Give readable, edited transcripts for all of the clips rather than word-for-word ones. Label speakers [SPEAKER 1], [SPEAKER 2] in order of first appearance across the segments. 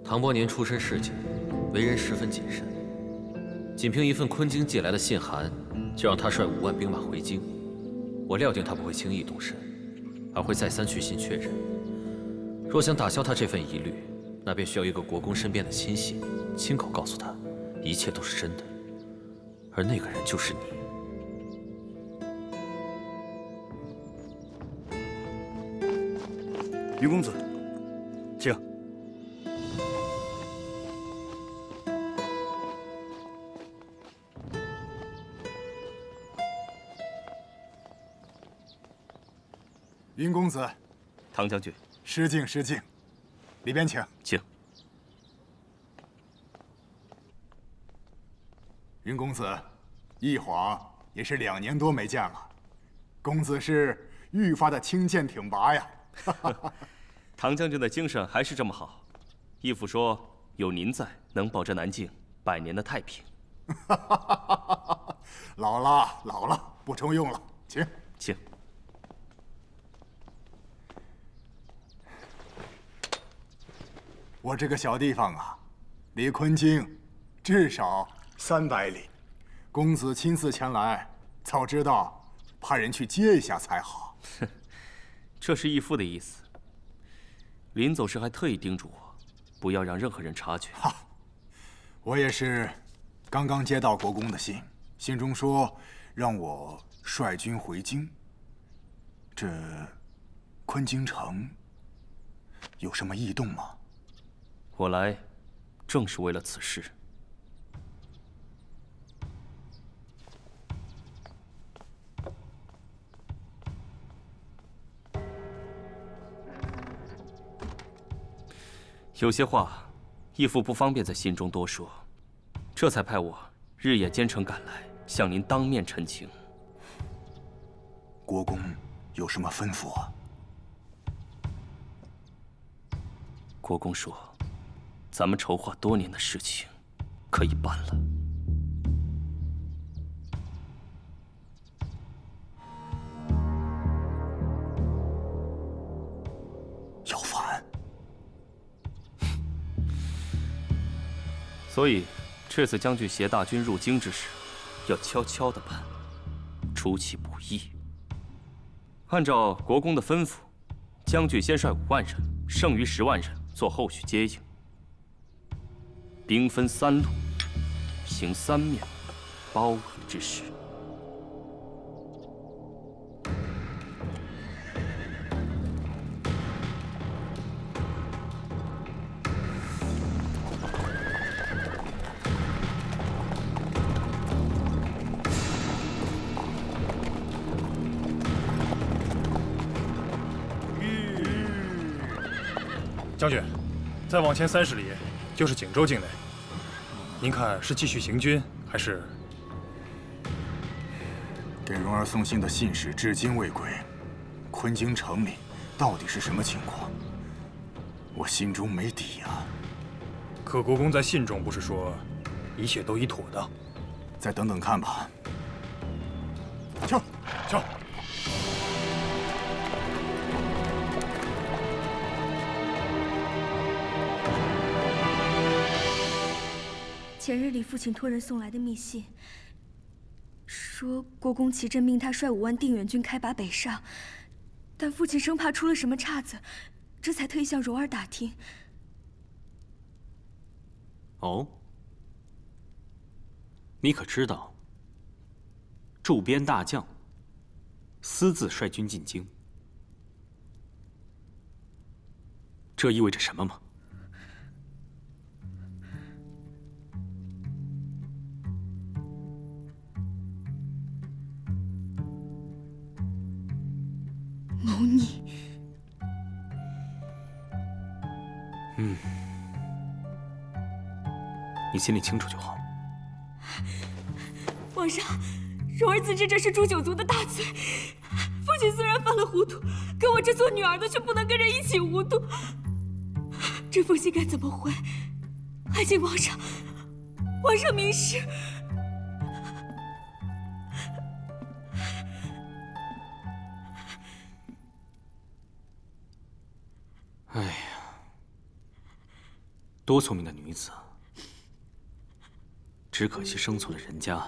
[SPEAKER 1] 唐伯年出身市井，为人十分谨慎。仅凭一份昆京寄来的信函，就让他率5万兵马回京。我料定他不会轻易动身，而会再三去信确认。若想打消他这份疑虑，那便需要一个国公身边的亲信，亲口告诉他，一切都是真的。而那个人就是你。
[SPEAKER 2] 云公子，请。
[SPEAKER 3] 云公子，
[SPEAKER 2] 唐将军，
[SPEAKER 3] 失敬失敬，里边请。
[SPEAKER 2] 请。
[SPEAKER 3] 云公子，一晃也是2年多没见了，公子是愈发的清健挺拔呀。
[SPEAKER 2] 唐将军的精神还是这么好。义父说，有您在，能保这南境100年的太平。
[SPEAKER 3] 老了，老了，不中用了，请。
[SPEAKER 2] 请。
[SPEAKER 3] 我这个小地方啊，离昆京至少300里，公子亲自前来，早知道派人去接一下才好。
[SPEAKER 2] 这是义父的意思。临走时还特意叮嘱我，不要让任何人察觉。
[SPEAKER 3] 哈，我也是刚刚接到国公的信，信中说让我率军回京。这昆京城有什么异动吗？
[SPEAKER 2] 我来，正是为了此事。有些话，义父不方便在信中多说，这才派我日夜兼程赶来，向您当面陈情。
[SPEAKER 3] 国公有什么吩咐啊？
[SPEAKER 2] 国公说，咱们筹划多年的事情，可以办了。
[SPEAKER 3] 要反？
[SPEAKER 2] 所以，这次将军携大军入京之时，要悄悄地办，出其不意。按照国公的吩咐，将军先率5万人，剩余10万人做后续接应。兵分3路，行3面包围之势。
[SPEAKER 4] 将军，再往前30里就是景州境内。您看是继续行军，还是？
[SPEAKER 3] 给蓉儿送信的信使至今未归，昆京城里到底是什么情况？我心中没底啊。
[SPEAKER 4] 可国公在信中不是说，一切都已妥当？
[SPEAKER 3] 再等等看吧。瞧，瞧。
[SPEAKER 5] 前日里父亲托人送来的密信，说国公启朕命他率5万定远军开拔北上，但父亲生怕出了什么岔子，这才特意向蓉儿打听。
[SPEAKER 1] 哦，你可知道，驻边大将私自率军进京，这意味着什么吗？
[SPEAKER 5] 谋逆。
[SPEAKER 1] 你心里清楚就好。
[SPEAKER 5] 皇上，蓉儿自知这是诛九族的大罪，父亲虽然犯了糊涂，可我这做女儿的却不能跟人一起糊涂。这封信该怎么回？还请皇上明示。
[SPEAKER 1] 哎呀，
[SPEAKER 6] 多聪明的女子，只可惜生错了人家。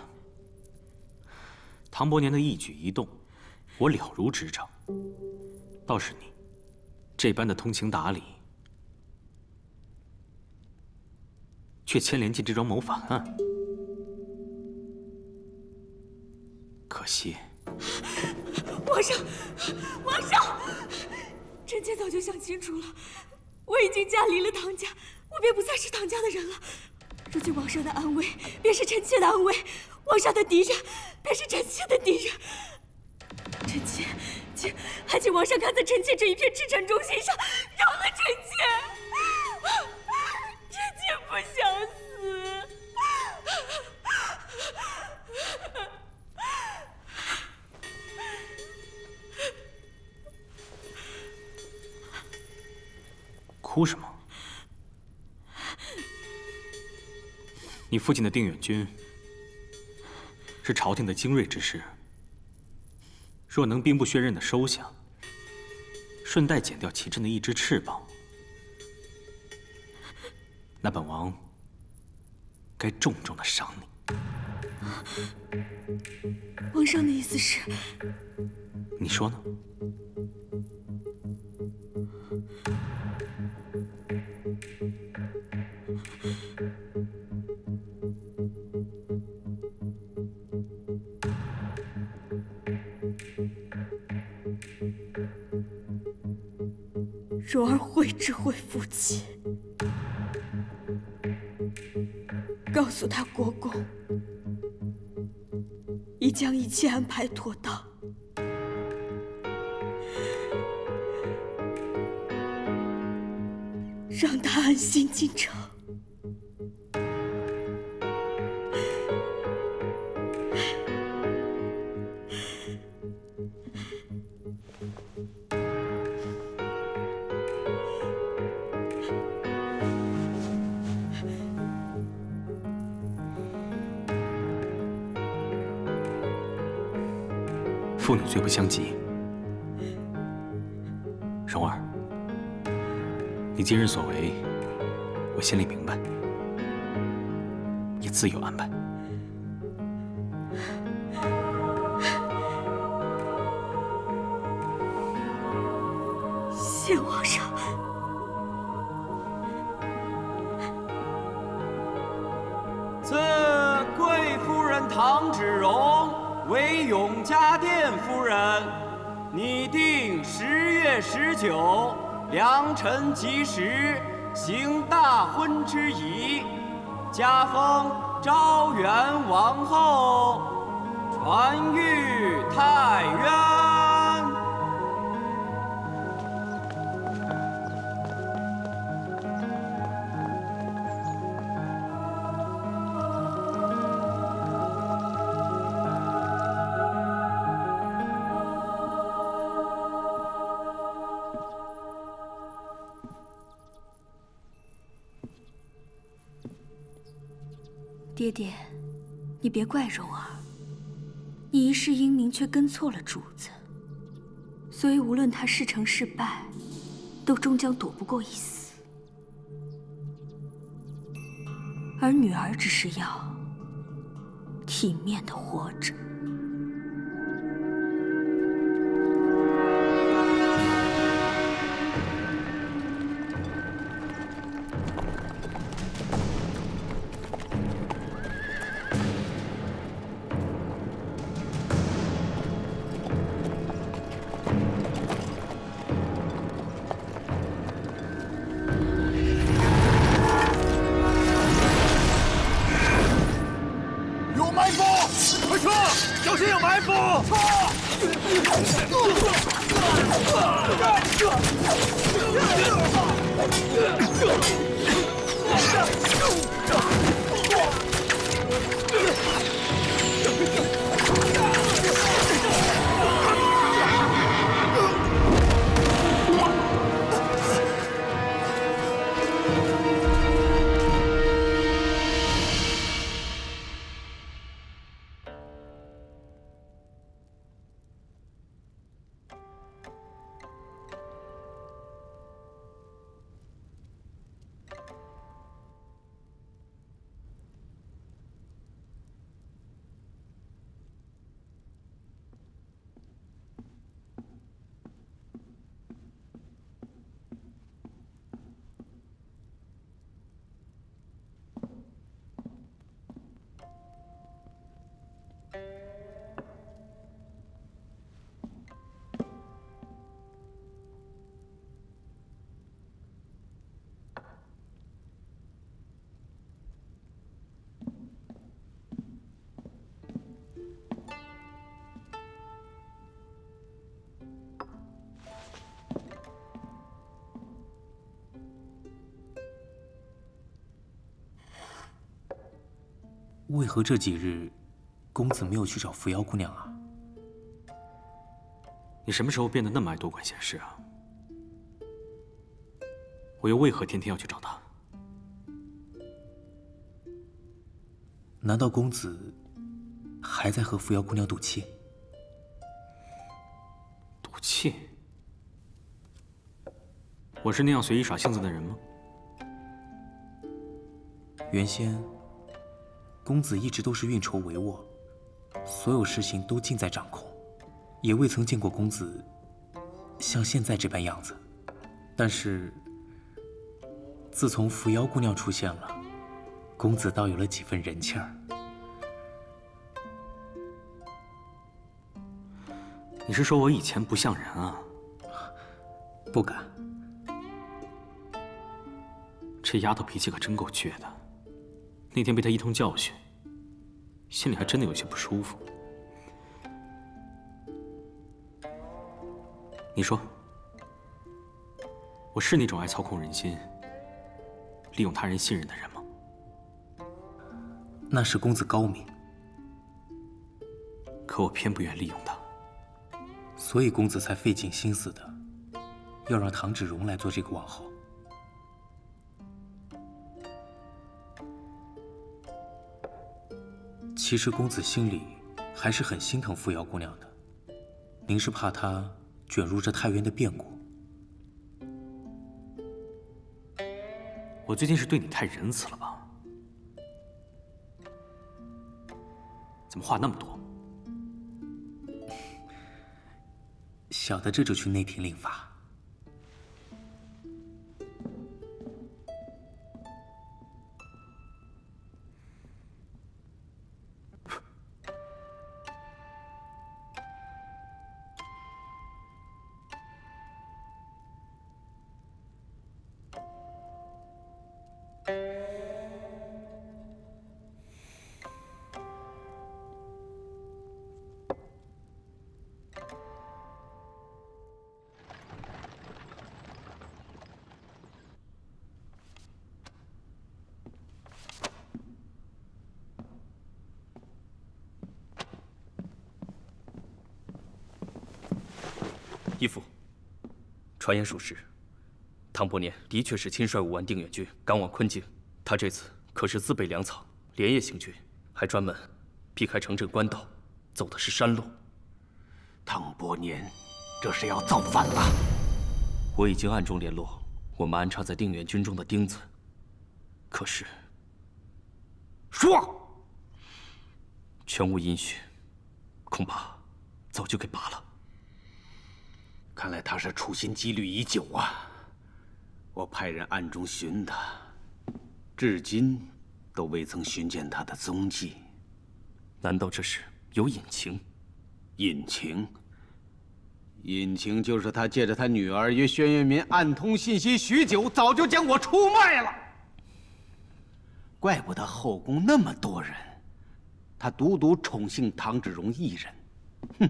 [SPEAKER 6] 唐伯年的一举一动，我了如指掌。倒是你，这般的通情达理，却牵连进这桩谋反案，可惜。
[SPEAKER 5] 皇上，皇上，臣妾早就想清楚了，我已经嫁离了唐家，我便不再是唐家的人了。如今皇上的安危，便是臣妾的安危；皇上的敌人，便是臣妾的敌人。臣妾，还请皇上看在臣妾这一片赤诚忠心上，饶了臣妾。臣妾不想死。
[SPEAKER 6] 哭什么？你父亲的定远军是朝廷的精锐之士，若能兵不血刃的收下，顺带剪掉其阵的一只翅膀，那本王该重重的赏你。
[SPEAKER 5] 皇上的意思是？
[SPEAKER 6] 你说呢？
[SPEAKER 5] 蓉儿会知会父亲，告诉他国公已将一切安排妥当，让他安心进城。
[SPEAKER 6] 父女最不相及。蓉儿，你今日所为，我心里明白，也自有安排。
[SPEAKER 5] 谢皇上。
[SPEAKER 7] 赐贵夫人唐芷蓉为永嘉殿夫人，拟定10月19良辰吉时，行大婚之仪，加封昭元王后，传谕太渊。
[SPEAKER 5] 爹爹，你别怪蓉儿，你一世英名却跟错了主子，所以无论她是成是败，都终将躲不过一死。而女儿只是要体面的活着。
[SPEAKER 8] 为何这几日公子没有去找扶摇姑娘啊？
[SPEAKER 6] 你什么时候变得那么爱多管闲事啊？我又为何天天要去找她？
[SPEAKER 8] 难道公子还在和扶摇姑娘赌气？
[SPEAKER 6] 赌气？我是那样随意耍性子的人吗？
[SPEAKER 8] 原先，公子一直都是运筹帷幄，所有事情都尽在掌控，也未曾见过公子像现在这般样子。但是，自从扶摇姑娘出现了，公子倒有了几分人气儿。
[SPEAKER 6] 你是说我以前不像人啊？
[SPEAKER 8] 不敢。
[SPEAKER 6] 这丫头脾气可真够倔的，那天被她一通教训，心里还真的有些不舒服。你说，我是那种爱操控人心、利用他人信任的人吗？
[SPEAKER 8] 那是公子高明，
[SPEAKER 6] 可我偏不愿利用他，
[SPEAKER 8] 所以公子才费尽心思的要让唐芷蓉来做这个王后。其实公子心里还是很心疼扶摇姑娘的，您是怕她卷入这太原的变故。
[SPEAKER 6] 我最近是对你太仁慈了吧？怎么话那么多？
[SPEAKER 8] 小的这就去内廷领法。
[SPEAKER 2] 义父，传言属实，唐伯年的确是亲率5万定远军赶往昆京。他这次可是自备粮草，连夜行军，还专门避开城镇官道，走的是山路。
[SPEAKER 9] 唐伯年，这是要造反了！
[SPEAKER 2] 我已经暗中联络我们安插在定远军中的钉子，可是
[SPEAKER 9] 说，
[SPEAKER 2] 全无音讯，恐怕早就给拔了。
[SPEAKER 9] 看来他是处心积虑已久啊！我派人暗中寻他，至今都未曾寻见他的踪迹。
[SPEAKER 2] 难道这是有隐情？
[SPEAKER 9] 隐情？隐情就是他借着他女儿与轩辕民暗通信息许久，早就将我出卖了。怪不得后宫那么多人，他独独宠幸唐芷蓉一人。哼！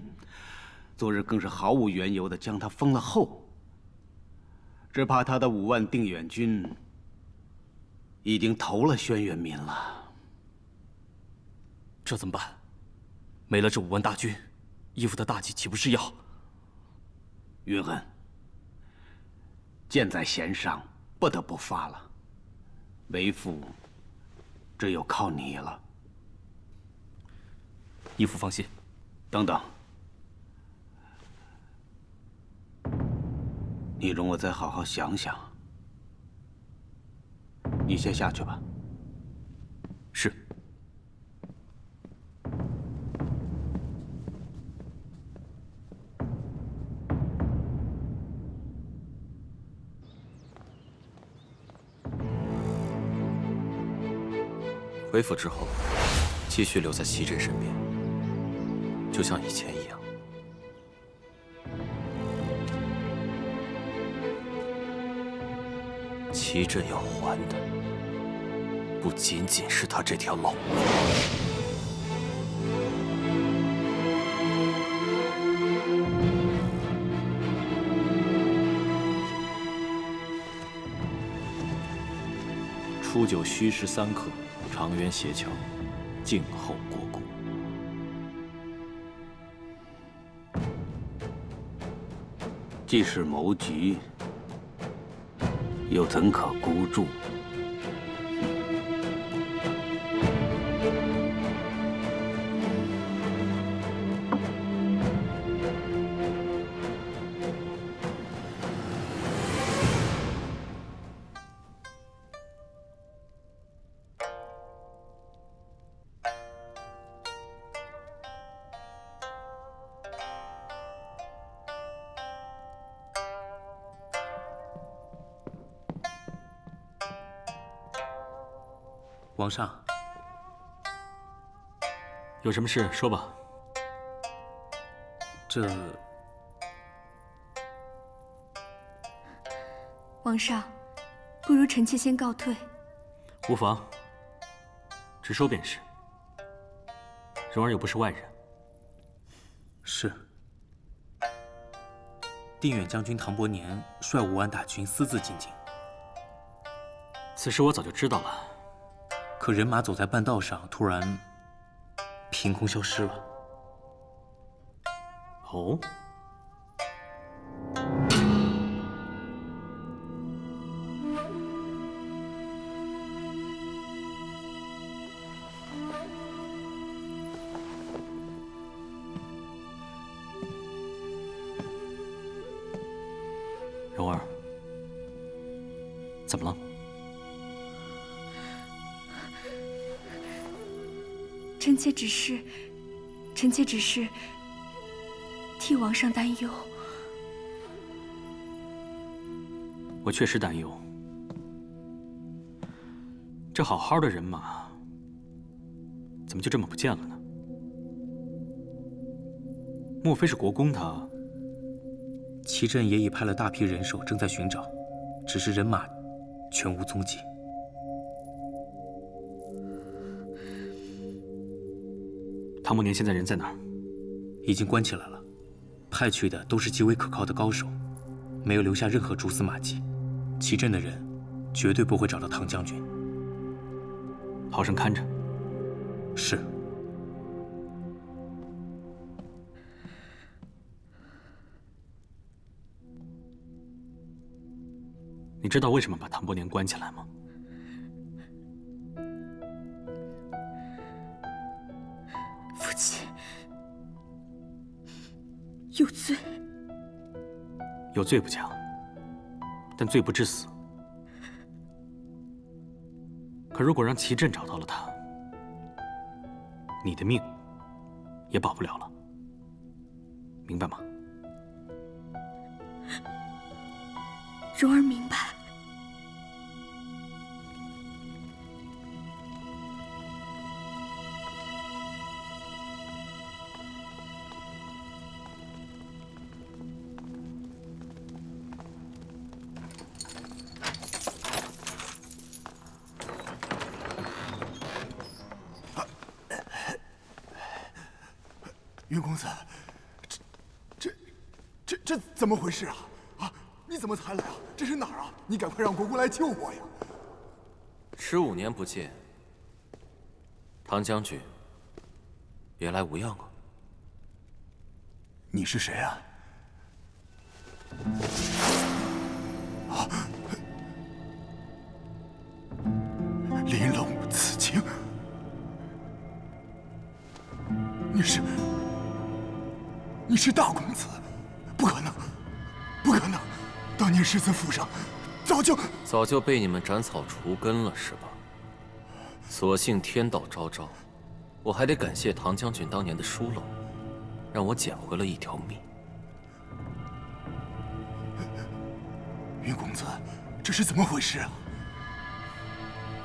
[SPEAKER 9] 昨日更是毫无缘由地将他封了后，只怕他的5万定远军已经投了轩辕民了。
[SPEAKER 2] 这怎么办？没了这5万大军，义父的大计岂不是要……
[SPEAKER 9] 云恩，箭在弦上，不得不发了。为父，只有靠你了。
[SPEAKER 2] 义父放心。
[SPEAKER 9] 等等。你容我再好好想想。你先下去吧。
[SPEAKER 2] 是。
[SPEAKER 1] 回府之后，继续留在齐震身边，就像以前一样。齐震要还的，不仅仅是他这条老路。
[SPEAKER 10] 初九戌时3刻，长渊斜桥，
[SPEAKER 6] 静候国公。
[SPEAKER 9] 既是谋局，又怎可孤注？
[SPEAKER 8] 皇上，
[SPEAKER 6] 有什么事说吧。
[SPEAKER 8] 这
[SPEAKER 5] 皇上，不如臣妾先告退。
[SPEAKER 6] 无妨，直说便是。蓉儿又不是外人。
[SPEAKER 8] 是。定远将军唐伯年率5万大军私自进京，
[SPEAKER 6] 此事我早就知道了。
[SPEAKER 8] 可人马走在半道上，突然凭空消失了。
[SPEAKER 6] 哦，蓉儿，怎么了？
[SPEAKER 5] 臣妾只是替皇上担忧。
[SPEAKER 6] 我确实担忧，这好好的人马，怎么就这么不见了呢？莫非是国公他？
[SPEAKER 8] 齐镇也已派了大批人手，正在寻找，只是人马全无踪迹。
[SPEAKER 6] 唐伯年现在人在哪儿？
[SPEAKER 8] 已经关起来了，派去的都是极为可靠的高手，没有留下任何蛛丝马迹。齐镇的人绝对不会找到唐将军。
[SPEAKER 6] 好生看着。
[SPEAKER 8] 是。
[SPEAKER 6] 你知道为什么把唐伯年关起来吗？
[SPEAKER 5] 父亲有罪。
[SPEAKER 6] 有罪不假，但罪不至死。可如果让齐镇找到了他，你的命也保不了了，明白吗？
[SPEAKER 5] 蓉儿明白。
[SPEAKER 3] 云公子，这怎么回事啊？啊，你怎么才来啊？这是哪儿啊？你赶快让国公来救我呀
[SPEAKER 1] ！15年不见，唐将军别来无恙啊。
[SPEAKER 3] 你是谁啊？啊！玲珑紫荆，你是大公子？不可能，不可能！当年世子府上早就
[SPEAKER 1] 被你们斩草除根了，是吧？所幸天道昭昭，我还得感谢唐将军当年的疏漏，让我捡回了一条命。
[SPEAKER 3] 云公子，这是怎么回事啊？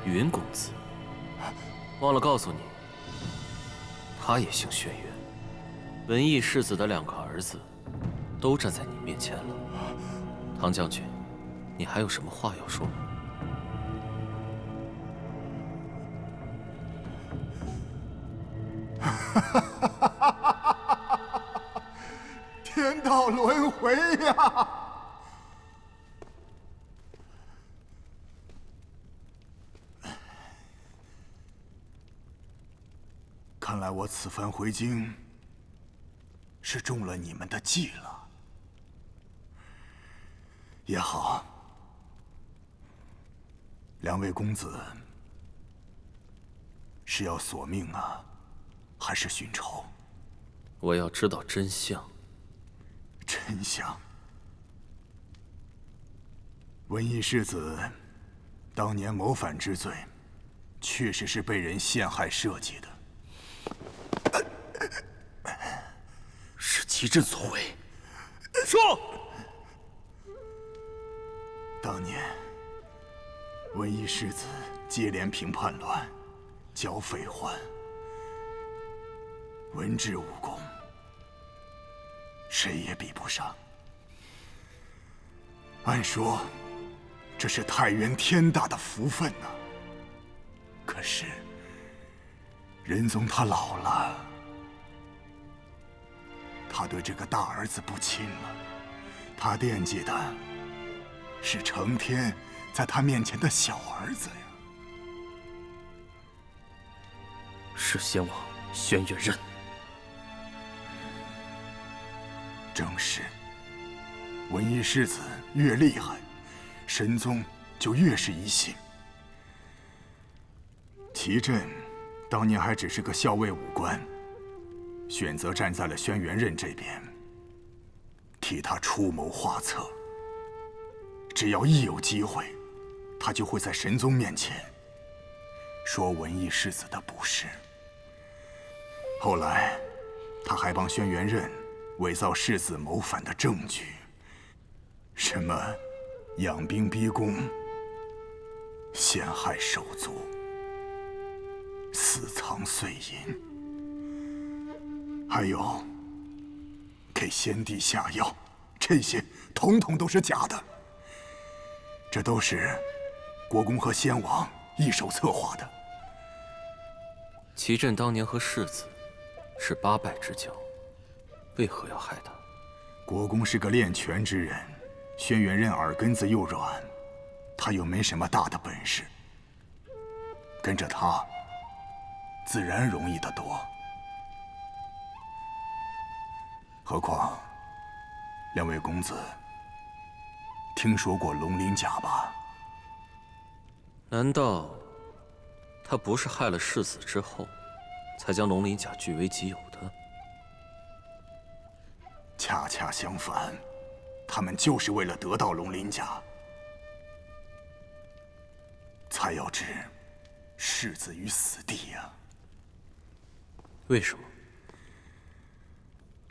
[SPEAKER 1] 云公子，忘了告诉你，他也姓轩辕。文艺世子的2个儿子，都站在你面前了。唐将军，你还有什么话要说吗？
[SPEAKER 3] 天道轮回呀！我此番回京，是中了你们的计了。也好，两位公子是要索命啊，还是寻仇？
[SPEAKER 1] 我要知道真相。
[SPEAKER 3] 真相。文义世子当年谋反之罪，确实是被人陷害设计的。
[SPEAKER 2] 是齐震所为。说。
[SPEAKER 3] 当年，文义世子接连平叛乱，剿匪患，文治武功，谁也比不上。按说，这是太原天大的福分呐。可是，仁宗他老了，他对这个大儿子不亲了，他惦记的是成天在他面前的小儿子呀。
[SPEAKER 2] 是先王轩辕刃。
[SPEAKER 3] 正是。文义世子越厉害，神宗就越是疑心。齐震当年还只是个校尉武官，选择站在了轩辕刃这边，替他出谋划策。只要一有机会，他就会在神宗面前说文义世子的不是。后来，他还帮轩辕刃伪造世子谋反的证据，什么养兵逼宫、陷害手足、私藏碎银，还有给先帝下药，这些统统都是假的。这都是国公和先王一手策划的。
[SPEAKER 1] 齐震当年和世子是八拜之交，为何要害他？
[SPEAKER 3] 国公是个练拳之人，轩辕刃耳根子又软，他又没什么大的本事，跟着他自然容易得多。何况两位公子听说过龙鳞甲吧？
[SPEAKER 1] 难道他不是害了世子之后，才将龙鳞甲据为己有的？
[SPEAKER 3] 恰恰相反，他们就是为了得到龙鳞甲，才要置世子于死地呀。
[SPEAKER 1] 为什么？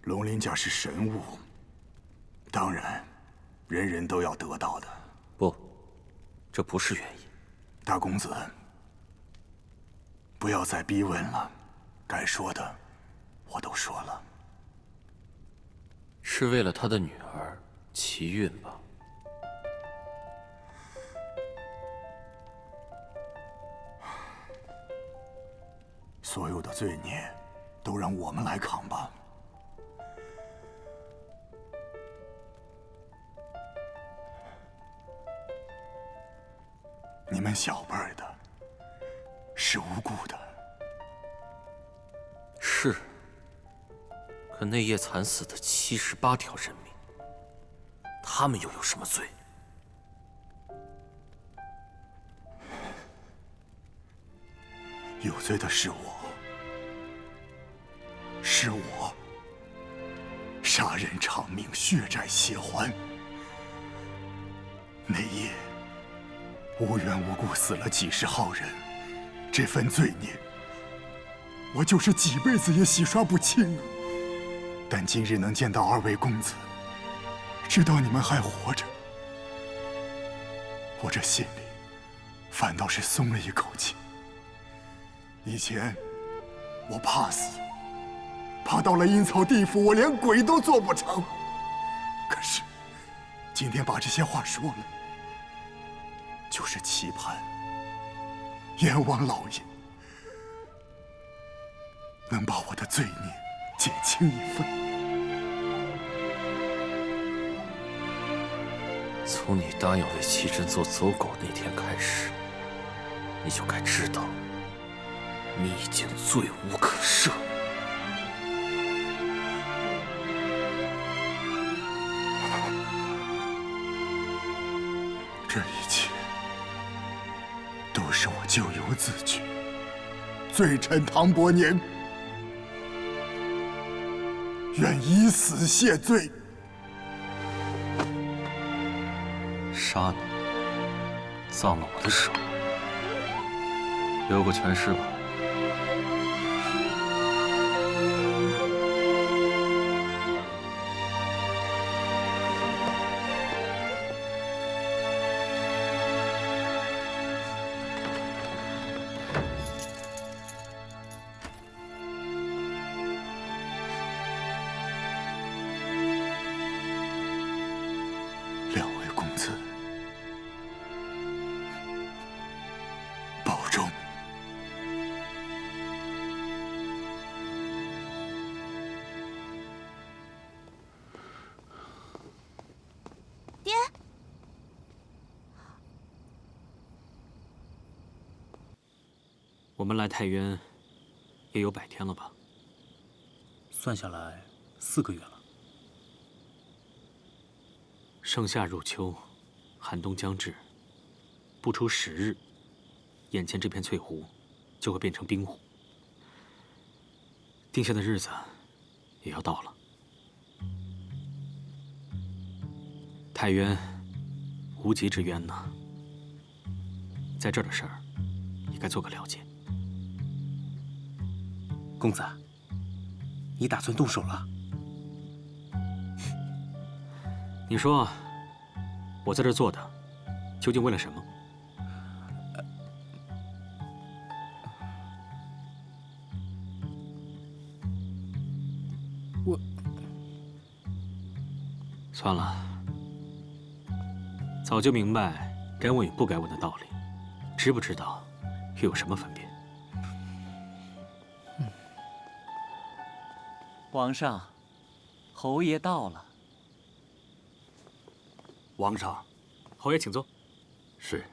[SPEAKER 3] 龙鳞甲是神物，当然，人人都要得到的。
[SPEAKER 1] 不，这不是原因。
[SPEAKER 3] 大公子，不要再逼问了，该说的我都说了。
[SPEAKER 1] 是为了他的女儿齐韵吧？
[SPEAKER 3] 所有的罪孽都让我们来扛吧。你们小辈儿的是无辜的。
[SPEAKER 1] 是。可那夜惨死的78条人命，他们又有什么罪？
[SPEAKER 3] 有罪的是我，是我，杀人偿命，血债血还。那夜无缘无故死了几十号人，这份罪孽，我就是几辈子也洗刷不清啊。但今日能见到二位公子，知道你们还活着，我这心里反倒是松了一口气。以前我怕死，怕到了阴曹地府，我连鬼都做不成。可是今天把这些话说了，就是期盼阎王老爷能把我的罪孽减轻一分。
[SPEAKER 1] 从你答应为齐震做走狗那天开始，你就该知道，你已经罪无可赦。
[SPEAKER 3] 这一切都是我咎由自取，罪臣唐伯年愿以死谢罪。
[SPEAKER 1] 杀你，葬了我的手，留个全尸吧。
[SPEAKER 3] 两位公子，保重。
[SPEAKER 10] 爹，
[SPEAKER 6] 我们来太原也有100天了吧？
[SPEAKER 8] 算下来4个月了。
[SPEAKER 6] 盛夏入秋，寒冬将至，不出10日，眼前这片翠湖就会变成冰湖。定下的日子也要到了。太原无极之渊呢，在这儿的事儿也该做个了解。
[SPEAKER 8] 公子，你打算动手了？
[SPEAKER 6] 你说，我在这儿做的，究竟为了什么？
[SPEAKER 8] 我
[SPEAKER 6] 算了，早就明白该问与不该问的道理，知不知道又有什么分别？
[SPEAKER 7] 皇上，侯爷到了。
[SPEAKER 2] 皇上，
[SPEAKER 6] 侯爷请坐。
[SPEAKER 2] 是。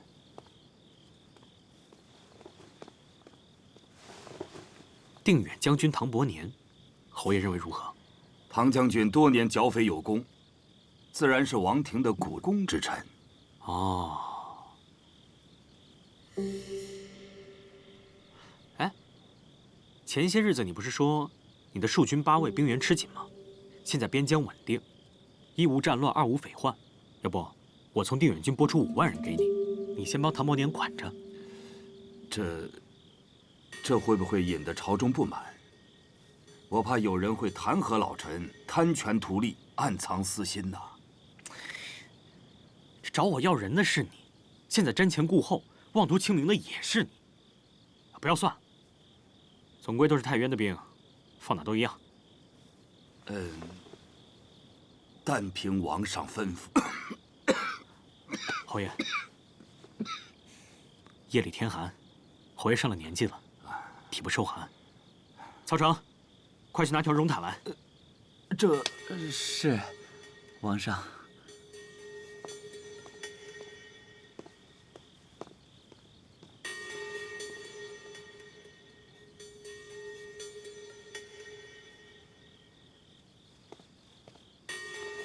[SPEAKER 6] 定远将军唐伯年，侯爷认为如何？
[SPEAKER 2] 唐将军多年剿匪有功，自然是王庭的股肱之臣。
[SPEAKER 6] 哦。哎，前些日子你不是说你的戍军8卫兵源吃紧吗？现在边疆稳定，一无战乱，二无匪患。要不，我从定远军拨出5万人给你，你先帮唐伯年管着。
[SPEAKER 2] 这会不会引得朝中不满？我怕有人会弹劾老臣贪权图利，暗藏私心呐。
[SPEAKER 6] 找我要人的是你，现在瞻前顾后、妄图清明的也是你。不要算了，总归都是太原的兵，放哪都一样。
[SPEAKER 2] 但凭王上吩咐。
[SPEAKER 6] 侯爷，夜里天寒，侯爷上了年纪了，体不受寒。曹成，快去拿条绒毯来。
[SPEAKER 7] 是，皇上。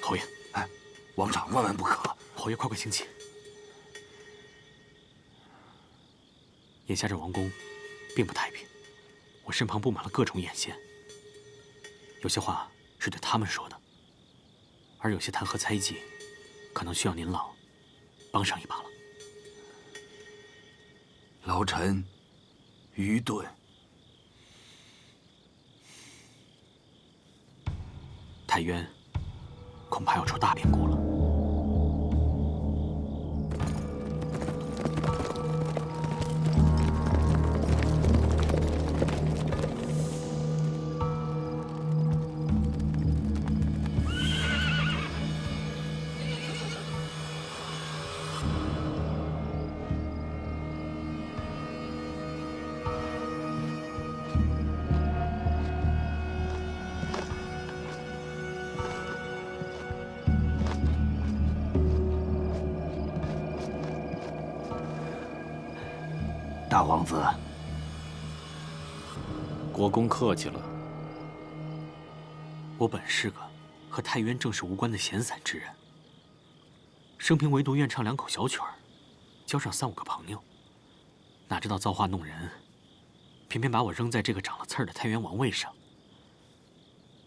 [SPEAKER 6] 侯爷，
[SPEAKER 2] 王上万万不可！
[SPEAKER 6] 侯爷，快请起。眼下这王宫并不太平，我身旁布满了各种眼线，有些话是对他们说的，而有些弹劾猜忌，可能需要您老帮上一把了。
[SPEAKER 2] 老臣愚钝。
[SPEAKER 6] 太原恐怕要出大变故了。
[SPEAKER 9] 大王子，
[SPEAKER 1] 国公客气了。
[SPEAKER 6] 我本是个和太原政事无关的闲散之人，生平唯独愿唱2口小曲儿，交上3、5个朋友，哪知道造化弄人，偏偏把我扔在这个长了刺儿的太原王位上。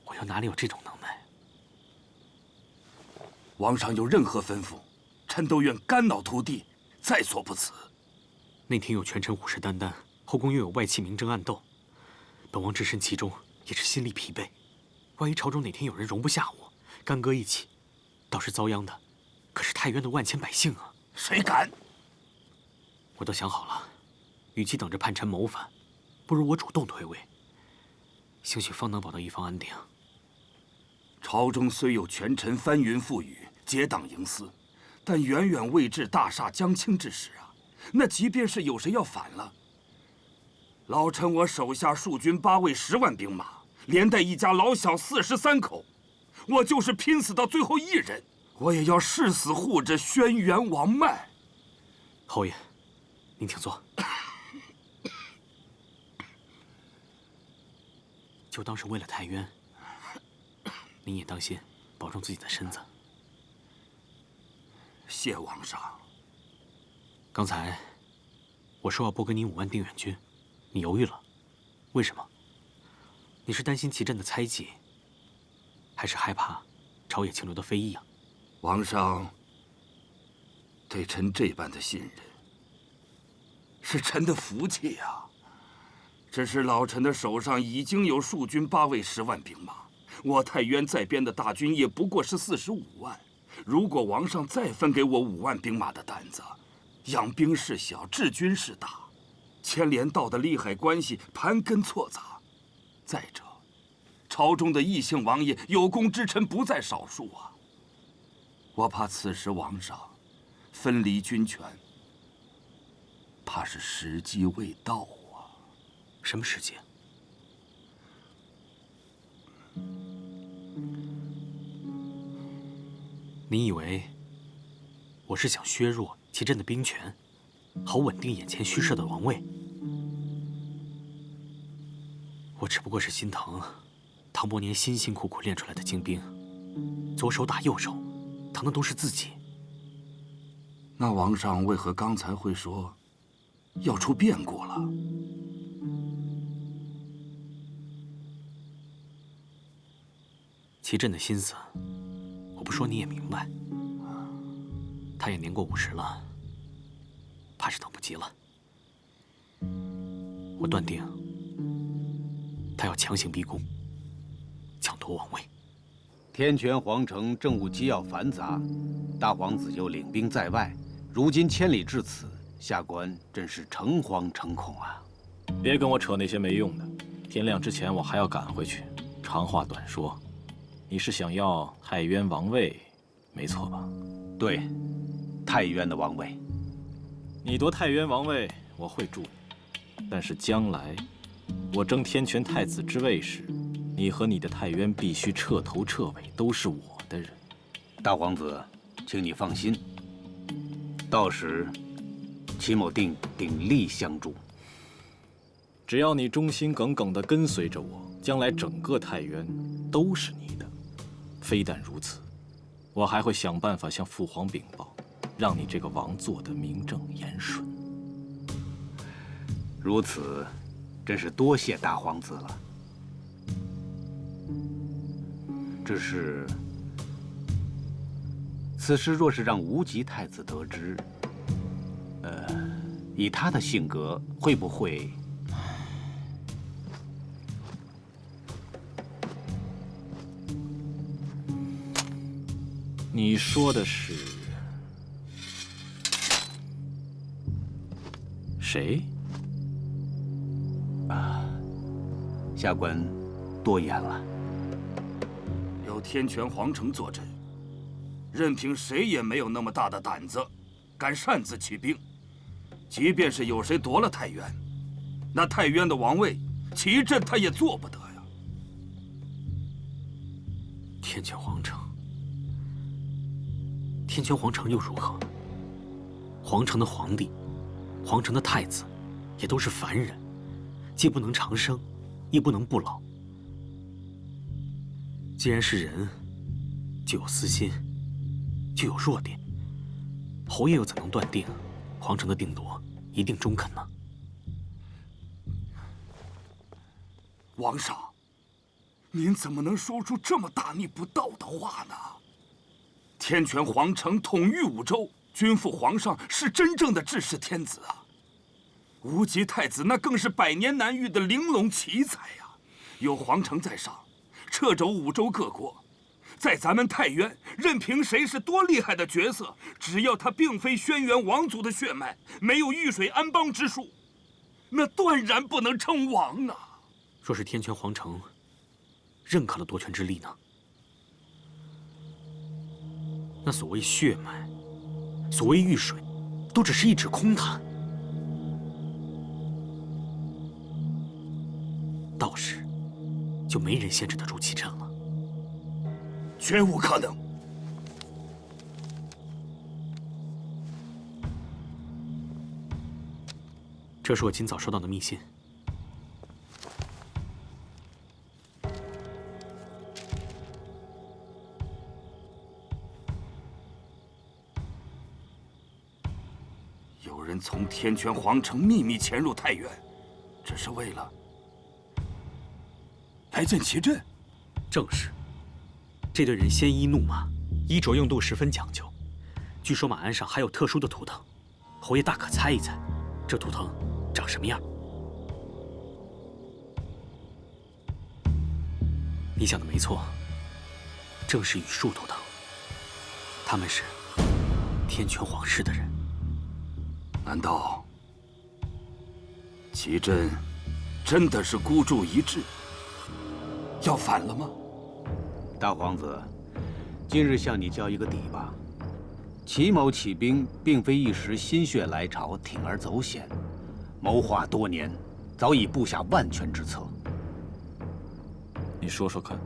[SPEAKER 6] 我又哪里有这种能耐？
[SPEAKER 11] 王上有任何吩咐，臣都愿肝脑涂地，在所不辞。
[SPEAKER 6] 内廷有权臣虎视眈眈，后宫又有外戚明争暗斗，本王置身其中也是心力疲惫。万一朝中哪天有人容不下我，干戈一起，到时遭殃的可是太原的万千百姓啊！
[SPEAKER 11] 谁敢？
[SPEAKER 6] 我都想好了，与其等着叛臣谋反，不如我主动退位，兴许方能保到一方安定。
[SPEAKER 11] 朝中虽有权臣翻云覆雨、结党营私，但远远未至大厦将倾之时啊！那即便是有谁要反了，老臣我手下戍军8位10万兵马，连带一家老小43口，我就是拼死到最后一人，我也要誓死护着轩辕王脉。
[SPEAKER 6] 侯爷，您请坐。就当是为了太渊，您也当心，保重自己的身子。
[SPEAKER 11] 谢皇上。
[SPEAKER 6] 刚才我说要拨给你5万定远军，你犹豫了，为什么？你是担心齐震的猜忌，还是害怕朝野清流的非议啊？
[SPEAKER 11] 皇上对臣这般的信任，是臣的福气呀。只是老臣的手上已经有戍军8位10万兵马，我太渊在边的大军也不过是45万。如果王上再分给我5万兵马的担子，养兵事小，治军事大，牵连到的利害关系盘根错杂。再者，朝中的异姓王爷有功之臣不在少数啊。我怕此时王上分离军权，怕是时机未到啊。
[SPEAKER 6] 什么时机？你以为我是想削弱齐震的兵权，好稳定眼前虚设的王位？我只不过是心疼唐伯年辛辛苦苦练出来的精兵，左手打右手，疼的都是自己。
[SPEAKER 11] 那王上为何刚才会说要出变故了？
[SPEAKER 6] 齐震的心思，我不说你也明白。他也年过50了，怕是等不及了。我断定，他要强行逼宫，抢夺王位。
[SPEAKER 9] 天泉皇城政务机要繁杂，大皇子又领兵在外，如今千里至此，下官真是诚惶诚恐啊！
[SPEAKER 12] 别跟我扯那些没用的，天亮之前我还要赶回去。长话短说，你是想要太渊王位，没错吧？
[SPEAKER 9] 对，太渊的王位。
[SPEAKER 12] 你夺太渊王位，我会助你，但是将来我争天权太子之位时，你和你的太渊必须彻头彻尾都是我的人。
[SPEAKER 9] 大皇子，请你放心，到时齐某定鼎力相助。
[SPEAKER 12] 只要你忠心耿耿地跟随着我，将来整个太渊都是你的。非但如此，我还会想办法向父皇禀报，让你这个王做得名正言顺。
[SPEAKER 9] 如此，真是多谢大皇子了。只是，此事若是让无极太子得知，以他的性格，会不会？
[SPEAKER 12] 你说的是谁？
[SPEAKER 9] 下官多言了。
[SPEAKER 11] 有天泉皇城坐镇，任凭谁也没有那么大的胆子，敢擅自起兵。即便是有谁夺了太渊，那太渊的王位，齐震他也做不得呀。
[SPEAKER 6] 天泉皇城，天泉皇城又如何？皇城的皇帝，皇城的太子，也都是凡人，既不能长生，也不能不老。既然是人，就有私心，就有弱点。侯爷又怎能断定皇城的定夺一定中肯呢？
[SPEAKER 11] 王上，您怎么能说出这么大逆不道的话呢？天权皇城统御五州，君父皇上是真正的治世天子啊！无极太子那更是百年难遇的玲珑奇才呀！有皇城在上，掣肘五州各国。在咱们太原，任凭谁是多厉害的角色，只要他并非轩辕王族的血脉，没有玉水安邦之术，那断然不能称王啊！
[SPEAKER 6] 若是天权皇城认可了夺权之力呢？那所谓血脉，所谓玉水，都只是一纸空谈。到时，就没人限制得住齐振了。
[SPEAKER 11] 绝无可能。
[SPEAKER 6] 这是我今早收到的密信。
[SPEAKER 11] 有人从天权皇城秘密潜入太原，只是为了来见齐振。
[SPEAKER 6] 正是。这队人鲜衣怒马，衣着用度十分讲究。据说马鞍上还有特殊的图腾，侯爷大可猜一猜，这图腾长什么样？你想的没错，正是羽树图腾。他们是天权皇室的人。
[SPEAKER 11] 难道齐振真的是孤注一掷，要反了吗？
[SPEAKER 9] 大皇子，今日向你交一个底吧。齐某起兵，并非一时心血来潮，铤而走险，谋划多年，早已布下万全之策。
[SPEAKER 12] 你说说看。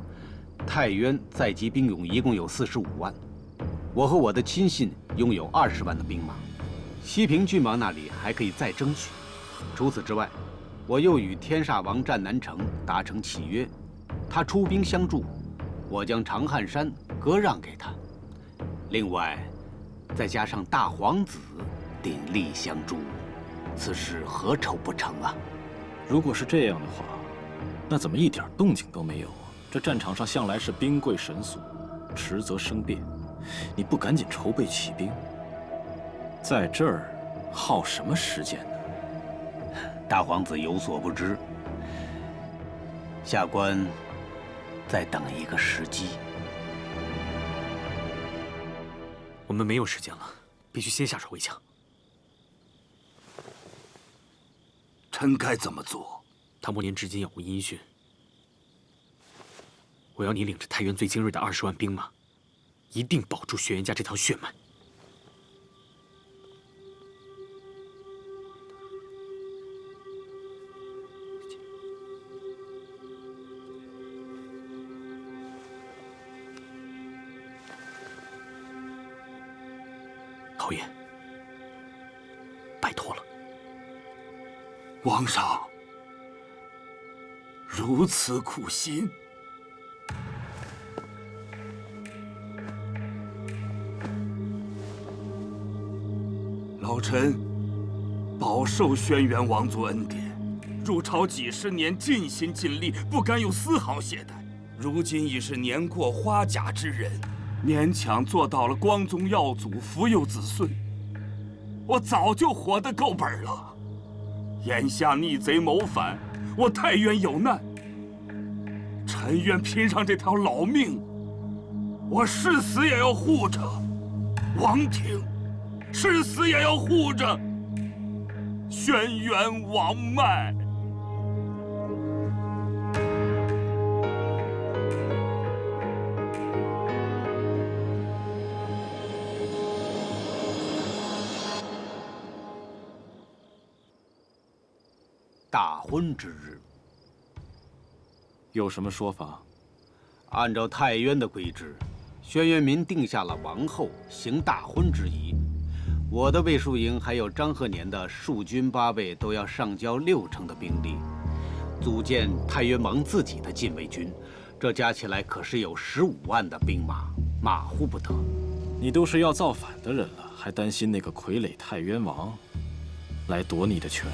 [SPEAKER 9] 太原在籍兵勇一共有45万，我和我的亲信拥有20万的兵马，西平郡王那里还可以再争取。除此之外，我又与天煞王战南城达成契约，他出兵相助，我将长汉山割让给他。另外，再加上大皇子鼎力相助，此事何愁不成啊？
[SPEAKER 12] 如果是这样的话，那怎么一点动静都没有啊？这战场上向来是兵贵神速，迟则生变。你不赶紧筹备起兵，在这儿耗什么时间呢？
[SPEAKER 9] 大皇子有所不知，下官再等一个时机。
[SPEAKER 6] 我们没有时间了，必须先下手为强。
[SPEAKER 11] 臣该怎么做？
[SPEAKER 6] 唐伯年至今杳无音讯，我要你领着太原最精锐的20万兵马，一定保住轩辕家这条血脉。侯爷，拜托了。
[SPEAKER 11] 皇上如此苦心，老臣饱受轩辕王族恩典，入朝几十年，尽心尽力，不敢有丝毫懈怠。如今已是年过花甲之人，勉强做到了光宗耀祖、福佑子孙，我早就活得够本了。眼下逆贼谋反，我太原有难，臣愿拼上这条老命，我誓死也要护着王庭，誓死也要护着轩辕王脉。
[SPEAKER 9] 大婚之日，
[SPEAKER 12] 有什么说法？
[SPEAKER 9] 按照太渊的规制，轩辕民定下了王后行大婚之仪。我的卫戍营还有张鹤年的戍军8位都要上交60%的兵力，组建太渊王自己的禁卫军，这加起来可是有15万的兵马，马虎不得。
[SPEAKER 12] 你都是要造反的人了，还担心那个傀儡太渊王来夺你的权？